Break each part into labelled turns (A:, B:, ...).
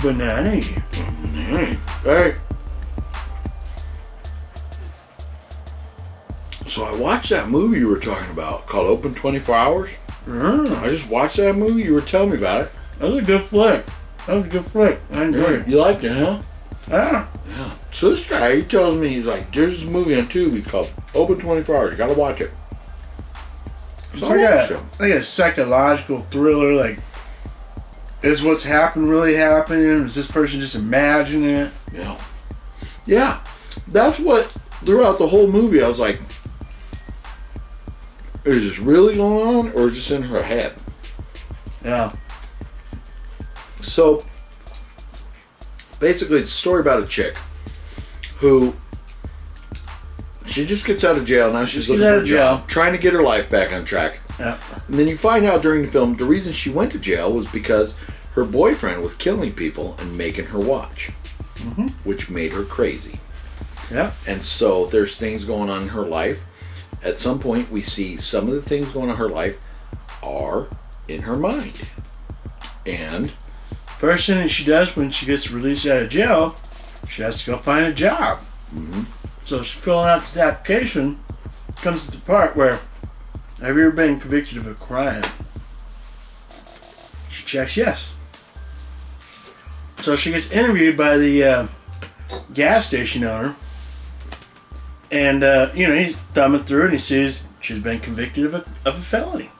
A: Banana.
B: Hey. So I watched that movie you were talking about called Open 24 Hours. I just watched that movie. You were telling me about it.
A: That was a good flick. I enjoyed it.
B: You liked it, huh?
A: Yeah.
B: So this guy, he tells me, he's like, there's this movie on Tubi called Open 24 Hours. You gotta watch it.
A: It's like a psychological thriller. Like, is what's happened really happening? Is this person just imagining it?
B: Yeah. Yeah. That's what, throughout the whole movie, I was like, is this really going on, or is this in her head?
A: Yeah.
B: So, basically, it's a story about a chick who, she just gets out of jail. Now she's looking for a job, trying to get her life back on track.
A: Yeah.
B: And then you find out during the film, the reason she went to jail was because her boyfriend was killing people and making her watch, which made her crazy.
A: Yeah.
B: And so there's things going on in her life. At some point, we see some of the things going on in her life are in her mind. And
A: first thing that she does when she gets released out of jail, she has to go find a job. So she's filling out this application. Comes to the part where, have you ever been convicted of a crime? She checks yes. So she gets interviewed by the gas station owner. And, he's thumbing through and he sees she's been convicted of a felony.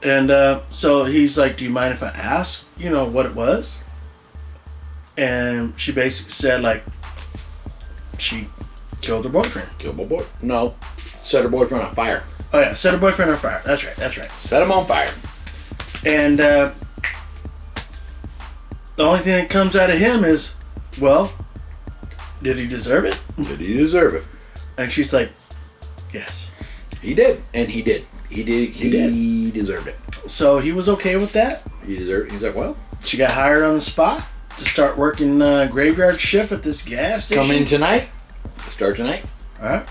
A: And so he's like, do you mind if I ask, what it was? And she basically said, like, she killed her boyfriend.
B: Killed my boy? No. Set her boyfriend on fire.
A: Oh, yeah. Set her boyfriend on fire. That's right.
B: Set him on fire.
A: And the only thing that comes out of him is, well, did he deserve it?
B: Did he deserve it?
A: And she's like, yes.
B: He did. And he did. He deserved it.
A: So he was okay with that.
B: He deserved it. He's like, well.
A: She got hired on the spot to start working graveyard shift at this gas station.
B: Come in tonight. Start tonight.
A: All right.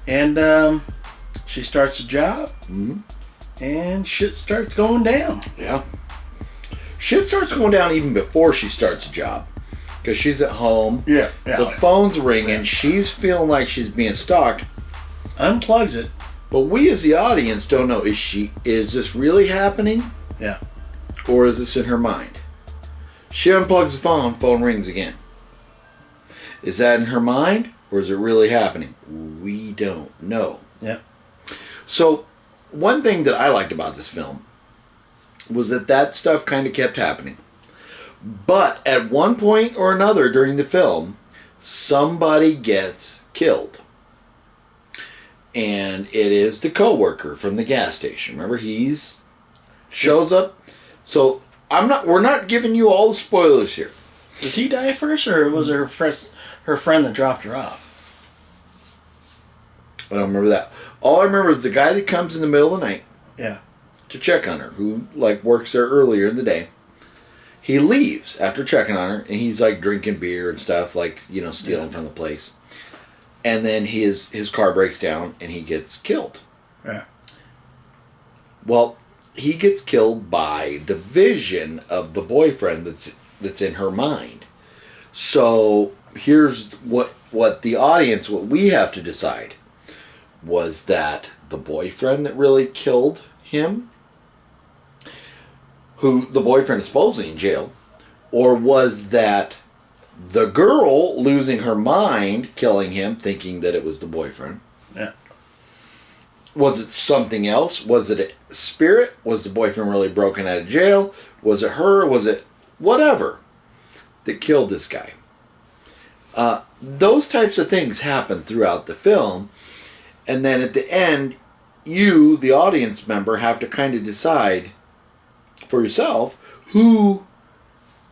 A: And she starts a job. And shit starts going down.
B: Yeah. Shit starts going down even before she starts a job. Because she's at home.
A: Yeah.
B: The phone's ringing. She's feeling like she's being stalked.
A: Unplugs it.
B: But we as the audience don't know, is this really happening?
A: Yeah.
B: Or is this in her mind? She unplugs the phone rings again. Is that in her mind? Or is it really happening? We don't know.
A: Yeah.
B: So, one thing that I liked about this film was that stuff kind of kept happening. But at one point or another during the film, somebody gets killed. And it is the coworker from the gas station. Remember, he's shows up. So we're not giving you all the spoilers here.
A: Does he die first, or was it her friend that dropped her off?
B: I don't remember that. All I remember is the guy that comes in the middle of the night.
A: Yeah.
B: To check on her, who works there earlier in the day. He leaves after checking on her, and he's drinking beer and stuff, stealing from the place. And then his car breaks down, and he gets killed.
A: Yeah.
B: Well, he gets killed by the vision of the boyfriend that's in her mind. So here's what the audience, what we have to decide. Was that the boyfriend that really killed him? Who the boyfriend is supposedly in jail? Or was that the girl losing her mind, killing him, thinking that it was the boyfriend?
A: Yeah.
B: Was it something else? Was it a spirit? Was the boyfriend really broken out of jail? Was it her? Was it whatever that killed this guy? Those types of things happen throughout the film. And then at the end, you, the audience member, have to kind of decide for yourself,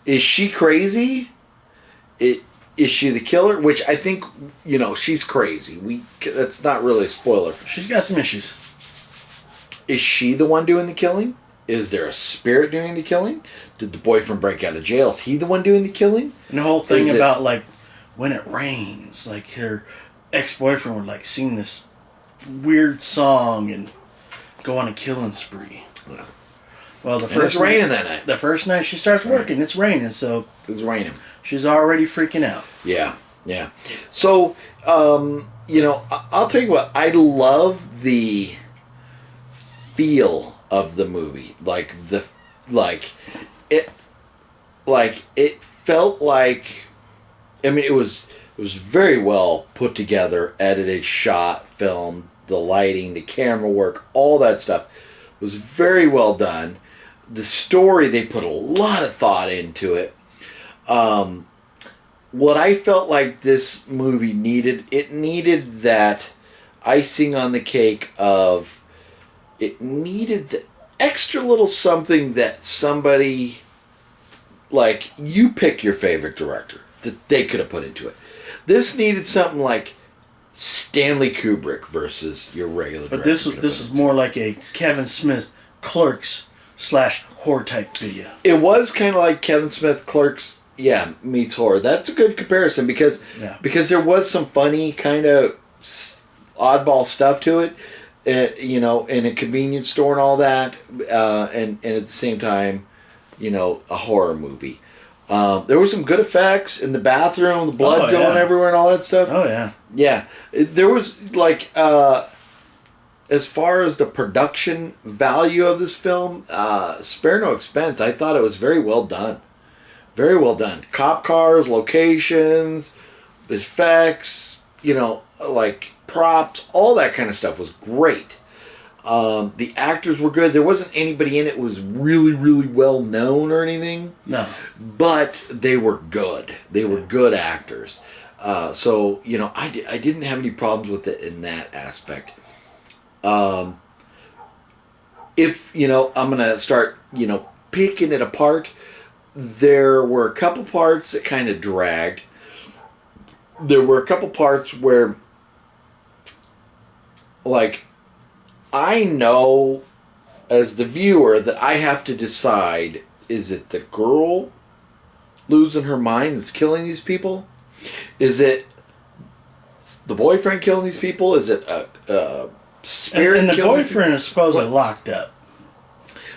B: is she crazy? Is she the killer? Which I think, she's crazy. That's not really a spoiler.
A: She's got some issues.
B: Is she the one doing the killing? Is there a spirit doing the killing? Did the boyfriend break out of jail? Is he the one doing the killing?
A: And the whole thing about when it rains, her ex-boyfriend would sing this weird song and go on a killing spree.
B: Yeah.
A: Well,
B: And it's raining that night.
A: The first night she starts working, it's raining, so
B: It was raining.
A: she's already freaking out.
B: Yeah, yeah. So, I'll tell you what. I love the feel of the movie. It felt like. I mean, it was very well put together, edited, shot, filmed. The lighting, the camera work, all that stuff was very well done. The story, they put a lot of thought into it. What I felt like this movie needed that icing on the cake of, it needed the extra little something that somebody, like, you pick your favorite director, that they could have put into it. This needed something like Stanley Kubrick versus your regular
A: But
B: director.
A: this is more like a Kevin Smith Clerks / horror type video.
B: It was kind of like Kevin Smith Clerks, meets horror. That's a good comparison because there was some funny kind of oddball stuff to it, in a convenience store and all that, and at the same time, a horror movie. There were some good effects in the bathroom, the blood going everywhere and all that stuff.
A: Oh, yeah.
B: Yeah. There was, as far as the production value of this film, spare no expense. I thought it was very well done. Very well done. Cop cars, locations, effects, props, all that kind of stuff was great. The actors were good. There wasn't anybody in it who was really, really well known or anything.
A: No.
B: But they were good. They were good actors. So, I didn't have any problems with it in that aspect. If, I'm going to start, picking it apart, there were a couple parts that kind of dragged. There were a couple parts where, I know as the viewer that I have to decide, is it the girl losing her mind that's killing these people? Is it the boyfriend killing these people? Is it a spirit
A: and the
B: killing
A: boyfriend is supposedly locked up.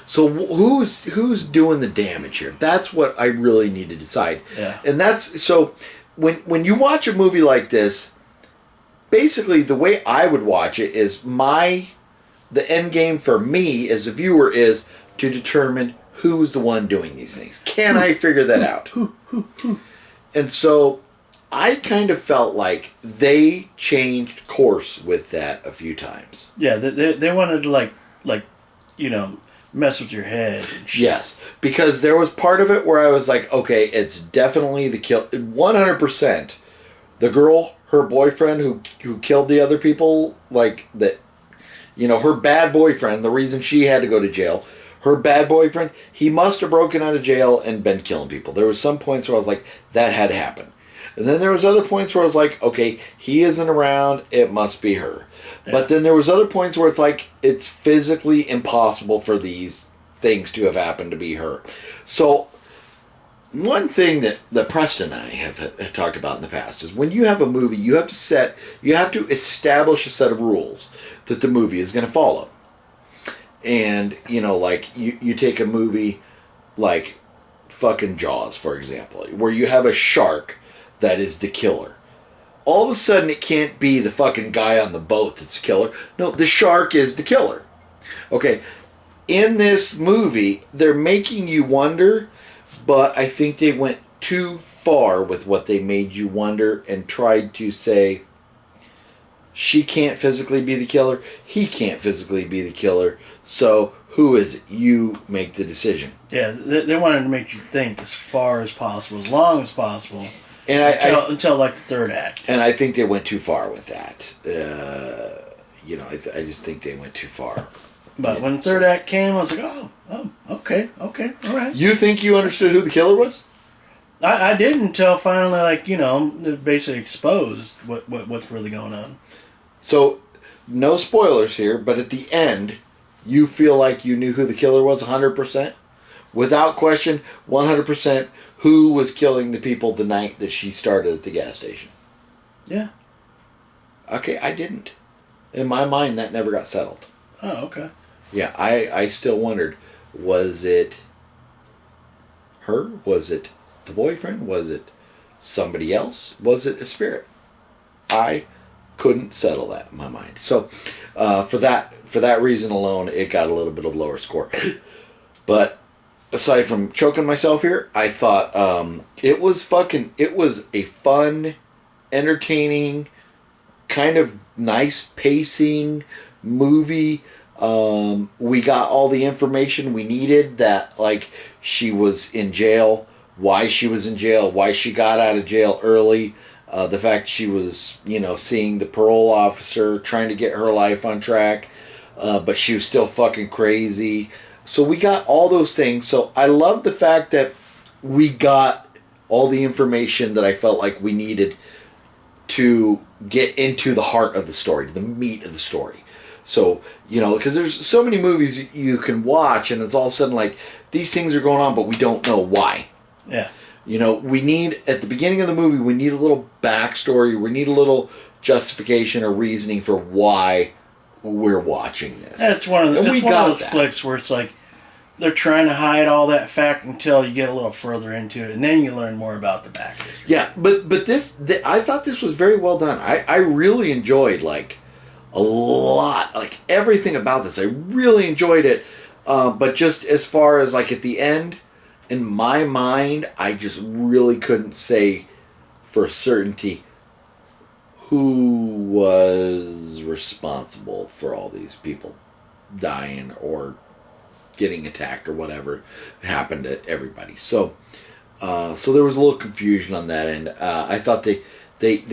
B: So who's doing the damage here? That's what I really need to decide.
A: Yeah.
B: And that's so when you watch a movie like this, basically the way I would watch it is the end game for me as a viewer is to determine who's the one doing these things. Can I figure that out? And so I kind of felt like they changed course with that a few times.
A: Yeah, they wanted to mess with your head and shit.
B: Yes, because there was part of it where I was like, okay, it's definitely the kill. 100%. The girl, her boyfriend who killed the other people, her bad boyfriend, the reason she had to go to jail, her bad boyfriend, he must have broken out of jail and been killing people. There was some points where I was like, that had to happen. And then there was other points where I was like, okay, he isn't around, it must be her. Yeah. But then there was other points where it's like, it's physically impossible for these things to have happened to be her. So, one thing that Preston and I have talked about in the past is when you have a movie, you have to establish a set of rules that the movie is going to follow. And, you take a movie like fucking Jaws, for example, where you have a shark that is the killer. All of a sudden, it can't be the fucking guy on the boat that's the killer. No, the shark is the killer. Okay, in this movie, they're making you wonder, but I think they went too far with what they made you wonder and tried to say, she can't physically be the killer, he can't physically be the killer, so who is it? You make the decision.
A: Yeah, they wanted to make you think as far as possible, as long as possible.
B: And
A: until the third act.
B: And I think they went too far with that. I just think they went too far.
A: But when the third act came, I was like, oh, okay, all right.
B: You think you understood who the killer was?
A: I did until finally, it basically exposed what's really going on.
B: So, no spoilers here, but at the end, you feel like you knew who the killer was 100%? Without question, 100%. Who was killing the people the night that she started at the gas station?
A: Yeah.
B: Okay, I didn't. In my mind, that never got settled.
A: Oh, okay.
B: Yeah, I still wondered, Was it her? Was it the boyfriend? Was it somebody else? Was it a spirit? I couldn't settle that in my mind. So for that reason alone, it got a little bit of lower score. But aside from choking myself here, I thought it was a fun, entertaining, kind of nice pacing movie. We got all the information we needed, that like she was in jail, why she was in jail, why she got out of jail early, the fact she was, seeing the parole officer, trying to get her life on track, but she was still fucking crazy. So we got all those things. So I love the fact that we got all the information that I felt like we needed to get into the heart of the story, the meat of the story. So, because there's so many movies you can watch and it's all of a sudden like, these things are going on, but we don't know why.
A: Yeah.
B: We need, at the beginning of the movie, we need a little backstory. We need a little justification or reasoning for why we're watching this.
A: That's one of those flicks where it's like, they're trying to hide all that fact until you get a little further into it, and then you learn more about the back history.
B: Yeah, but I thought this was very well done. I really enjoyed, like, a lot, like, everything about this. I really enjoyed it, but just as far as, like, at the end, in my mind, I just really couldn't say for certainty who was responsible for all these people dying or getting attacked or whatever happened to everybody. So there was a little confusion on that end. I thought they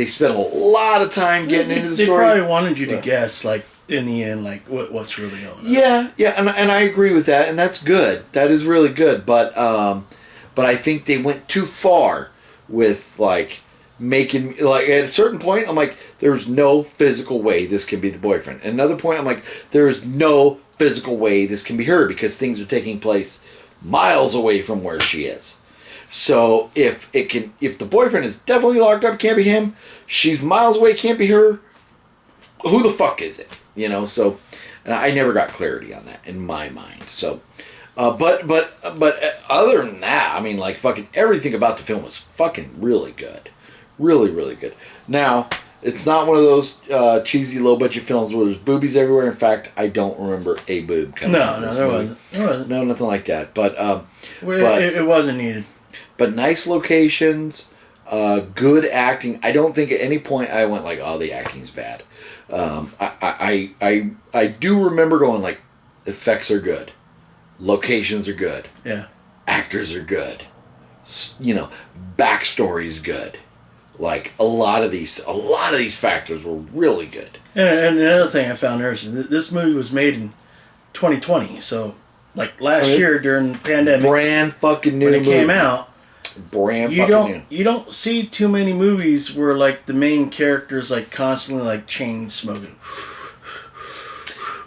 B: spent a lot of time getting into the story.
A: They probably wanted you to guess, like, in the end, like, what's really going on.
B: Yeah, and I agree with that, and that's good. That is really good. But I think they went too far with, like, making, like, at a certain point, I'm like, there's no physical way this can be the boyfriend. At another point, I'm like, there is no physical way this can be her, because things are taking place miles away from where she is. So if the boyfriend is definitely locked up, can't be him. She's miles away, can't be her. Who the fuck is it? So I never got clarity on that in my mind. So, but other than that, I mean, like, fucking everything about the film was fucking really good, really, really good. Now, it's not one of those cheesy low budget films where there's boobies everywhere. In fact, I don't remember a boob coming out of this movie.
A: There wasn't.
B: No, nothing like that. But
A: it wasn't needed.
B: But nice locations, good acting. I don't think at any point I went like, oh, the acting's bad. I do remember going like, effects are good, locations are good,
A: yeah,
B: actors are good, backstory's good. Like a lot of these factors were really good.
A: And another thing I found interesting, this movie was made in 2020, so like last year during the pandemic,
B: brand fucking new
A: when it
B: movie.
A: came out.
B: New.
A: You don't see too many movies where like the main character's like constantly like chain smoking.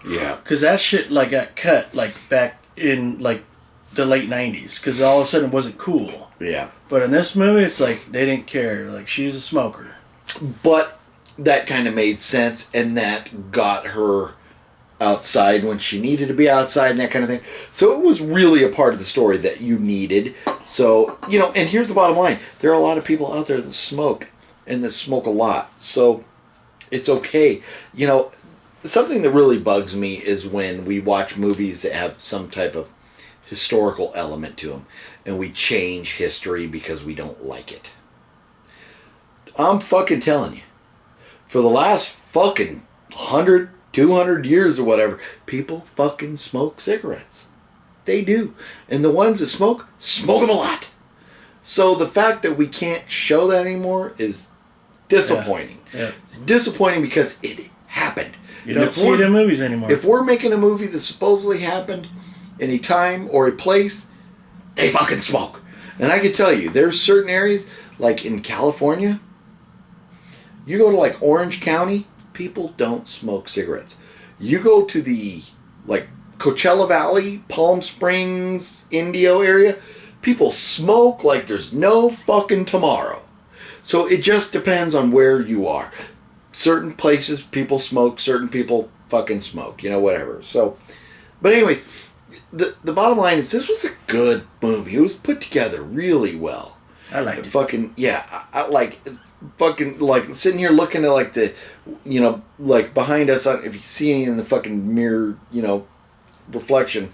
B: Yeah,
A: because that shit like got cut like back in like the late 90s, because all of a sudden it wasn't cool.
B: Yeah,
A: but in this movie it's like they didn't care, like she's a smoker.
B: But that kind of made sense, and that got her outside when she needed to be outside and that kind of thing. So it was really a part of the story that you needed. So, and here's the bottom line. There are a lot of people out there that smoke, and that smoke a lot. So it's okay. Something that really bugs me is when we watch movies that have some type of historical element to them, and we change history because we don't like it. I'm fucking telling you, for the last fucking 100, 200 years or whatever, people fucking smoke cigarettes. They do. And the ones that smoke them a lot. So the fact that we can't show that anymore is disappointing.
A: Yeah.
B: It's disappointing because it happened.
A: You don't see it in movies anymore.
B: If we're making a movie that supposedly happened in a time or a place, they fucking smoke. And I can tell you, there's certain areas, like in California, you go to like Orange County, people don't smoke cigarettes. You go to the like Coachella Valley, Palm Springs, Indio area, people smoke like there's no fucking tomorrow. So it just depends on where you are. Certain places people smoke, certain people fucking smoke, whatever. So, but anyways, the bottom line is this was a good movie. It was put together really well.
A: I liked it.
B: Fucking yeah, I like fucking like sitting here looking at like the, you know, like behind us on, if you see any in the fucking mirror, you know, reflection,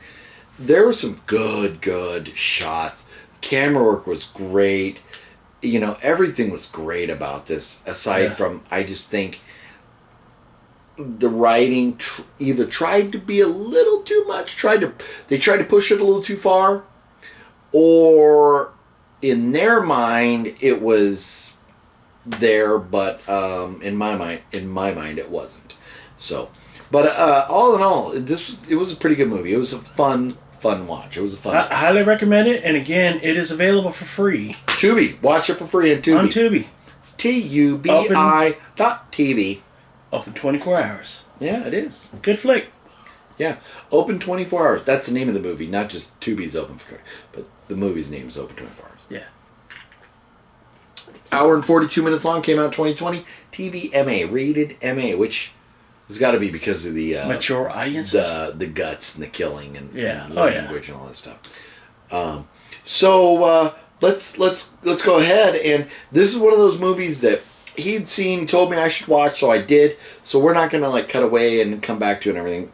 B: there were some good shots. Camera work was great. You know, everything was great about this. Aside from, I just think the writing either tried to be a little too much, they tried to push it a little too far, or in their mind it was there, but in my mind it wasn't. So, but all in all, it was a pretty good movie. It was a fun watch. It was a fun.
A: I highly recommend it, and again, it is available for free.
B: Tubi, watch it for free on Tubi.
A: On Tubi.
B: TUBI.TV.
A: Open 24 hours.
B: Yeah, it is.
A: Good flick.
B: Yeah, open 24 hours. That's the name of the movie, not just Tubi's open for, but the movie's name is Open 24 Hours.
A: Yeah.
B: Hour and 42 minutes long, came out 2020. TVMA, rated MA, which has got to be because of the
A: mature audiences,
B: the guts and the killing and, and
A: language
B: and all that stuff. So let's go ahead, and this is one of those movies that he'd seen. He told me I should watch, so I did. So we're not gonna like cut away and come back to it and everything.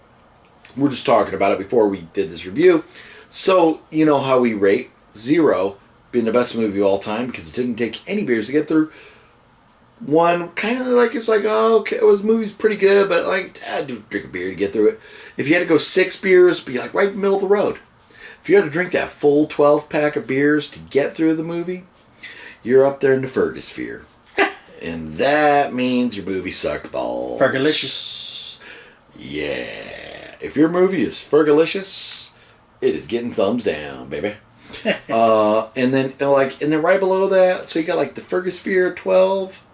B: We're just talking about it before we did this review. So you know how we rate 0 being the best movie of all time because it didn't take any beers to get through. 1 kind of like, it's like, oh, okay, this movie's pretty good, but like, I had to drink a beer to get through it. If you had to go 6 beers, be like right in the middle of the road. If you had to drink that full 12 pack of beers to get through the movie, you're up there in the Fergusphere. And that means your movie sucked balls.
A: Fergalicious.
B: Yeah. If your movie is Fergalicious, it is getting thumbs down, baby. and then right below that, so you got like the Fergusphere 12,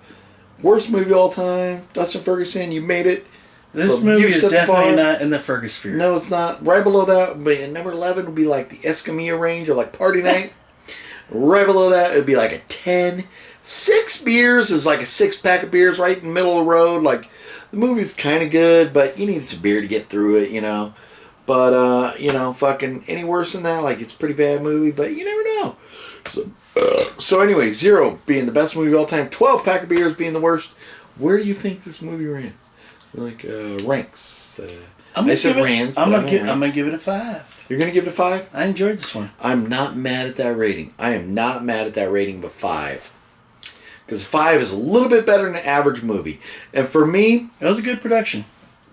B: worst movie of all time. Dustin Ferguson, you made it.
A: This movie is definitely not in the Fergusphere.
B: No, it's not. Right below that, but number 11 would be like the Escamilla range or like Party Night. Right below that, it would be like a 10. 6 beers is like a 6-pack of beers right in the middle of the road. Like, the movie's kind of good, but you need some beer to get through it, you know. But, you know, fucking any worse than that, like, it's a pretty bad movie, but you never know. So anyway, 0 being the best movie of all time, 12-pack of beers being the worst. Where do you think this movie ranks? Like, ranks.
A: I'm gonna give it a 5.
B: You're gonna give it a 5?
A: I enjoyed this one.
B: I'm not mad at that rating. I am not mad at that rating, but 5. Because 5 is a little bit better than an average movie. And for me,
A: it was a good production.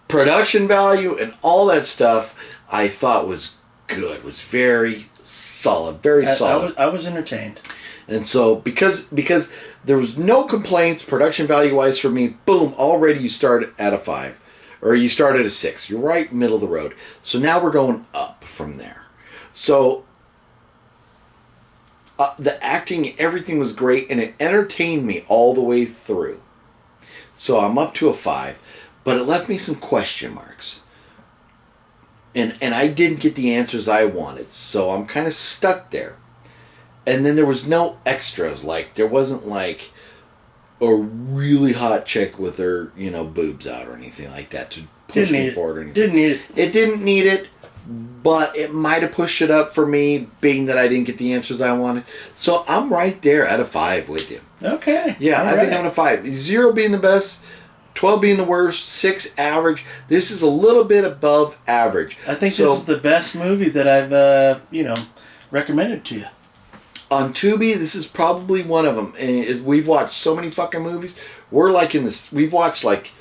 A: Production
B: value and all that stuff, I thought was good. Was very solid. Very solid.
A: I was entertained.
B: And so, because there was no complaints, production value-wise for me, boom, already you start at a 5. Or you start at a 6. You're right middle of the road. So now we're going up from there. So the acting, everything was great, and it entertained me all the way through. So I'm up to a 5, but it left me some question marks. And I didn't get the answers I wanted, so I'm kind of stuck there. And then there was no extras, like there wasn't like a really hot chick with her, you know, boobs out or anything like that to push me forward or anything.
A: Didn't need it.
B: It didn't need it. But it might have pushed it up for me, being that I didn't get the answers I wanted. So I'm right there at a 5 with you.
A: Okay.
B: Yeah, I think I'm at a 5. 0 being the best, 12 being the worst, 6 average. This is a little bit above average.
A: I think this is the best movie that I've, recommended to you.
B: On Tubi, this is probably one of them. And we've watched so many fucking movies. We're like in this, we've watched like,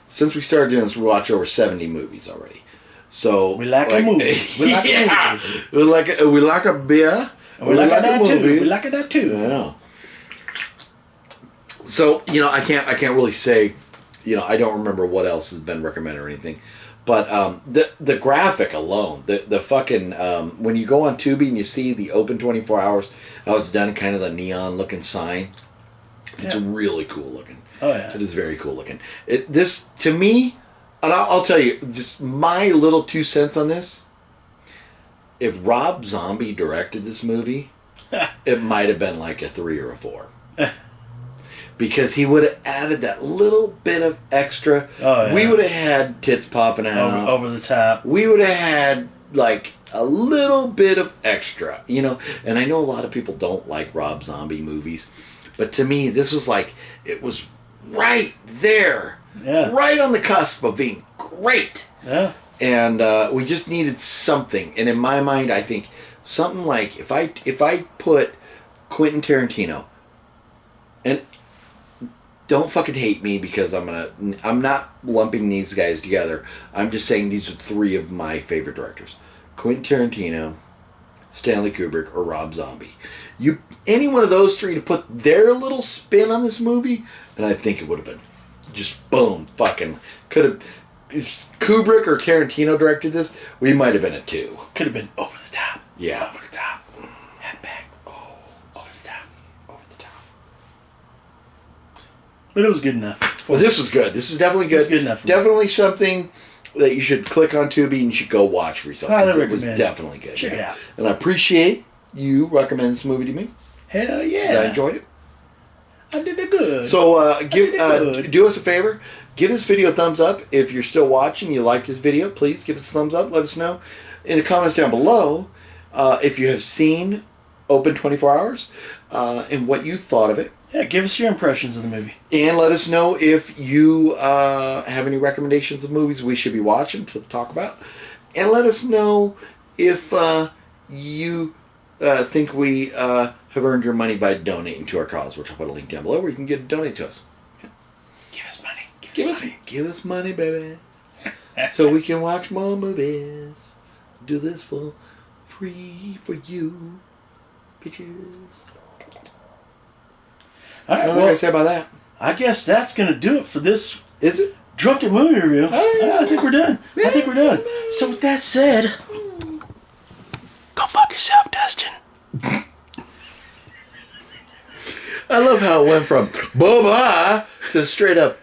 B: since we started doing this, we watched over 70 movies already. So
A: we like our movies. We like movies.
B: We like a beer.
A: We like that too. We like that too.
B: Yeah. So I can't really say, I don't remember what else has been recommended or anything, but the graphic alone, the fucking when you go on Tubi and you see the open 24 hours, how it's done, kind of the neon looking sign. It's really cool looking.
A: Oh yeah.
B: It is very cool looking. This to me. And I'll tell you, just my little 2 cents on this. If Rob Zombie directed this movie, it might have been like a 3 or a 4. Because he would have added that little bit of extra.
A: Oh, yeah.
B: We would have had tits popping out.
A: Over the top.
B: We would have had like a little bit of extra, you know. And I know a lot of people don't like Rob Zombie movies, but to me, this was like, it was right there, right on the cusp of being great.
A: Yeah.
B: And we just needed something. And in my mind, I think something like, if I put Quentin Tarantino, and don't fucking hate me because I'm not lumping these guys together. I'm just saying these are three of my favorite directors: Quentin Tarantino, Stanley Kubrick, or Rob Zombie. Any one of those three to put their little spin on this movie, and I think it would have been just boom, fucking could have. If Kubrick or Tarantino directed this, we might have been at 2.
A: Could have been over the top.
B: Yeah.
A: Over the top. Head back. Oh, over the top. Over the top. But it was good enough.
B: Well, this was good. This was definitely good.
A: Good enough.
B: Definitely something that you should click on Tubi and you should go watch for yourself.
A: Highly
B: It was
A: recommend.
B: definitely good.
A: Check it out.
B: And I appreciate you recommending this movie to me.
A: Hell yeah.
B: 'Cause I enjoyed it.
A: I did it good.
B: So
A: good.
B: do us a favor. Give this video a thumbs up. If you're still watching, you like this video, please give us a thumbs up. Let us know in the comments down below if you have seen Open 24 Hours and what you thought of it.
A: Yeah, give us your impressions of the movie.
B: And let us know if you have any recommendations of movies we should be watching to talk about. And let us know if you think we have earned your money by donating to our cause, which I'll put a link down below where you can donate to us.
A: Give us money.
B: Give us money, baby. So we can watch more movies. Do this for free for you, bitches.
A: All right,
B: What can I say about that?
A: I guess that's going to do it for this
B: Is it?
A: drunken movie review.
B: Hey.
A: I think we're done. I think we're done. So with that said, go fuck yourself, Dustin.
B: I love how it went from bye-bye to straight up.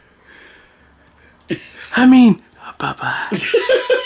A: I mean, bye-bye.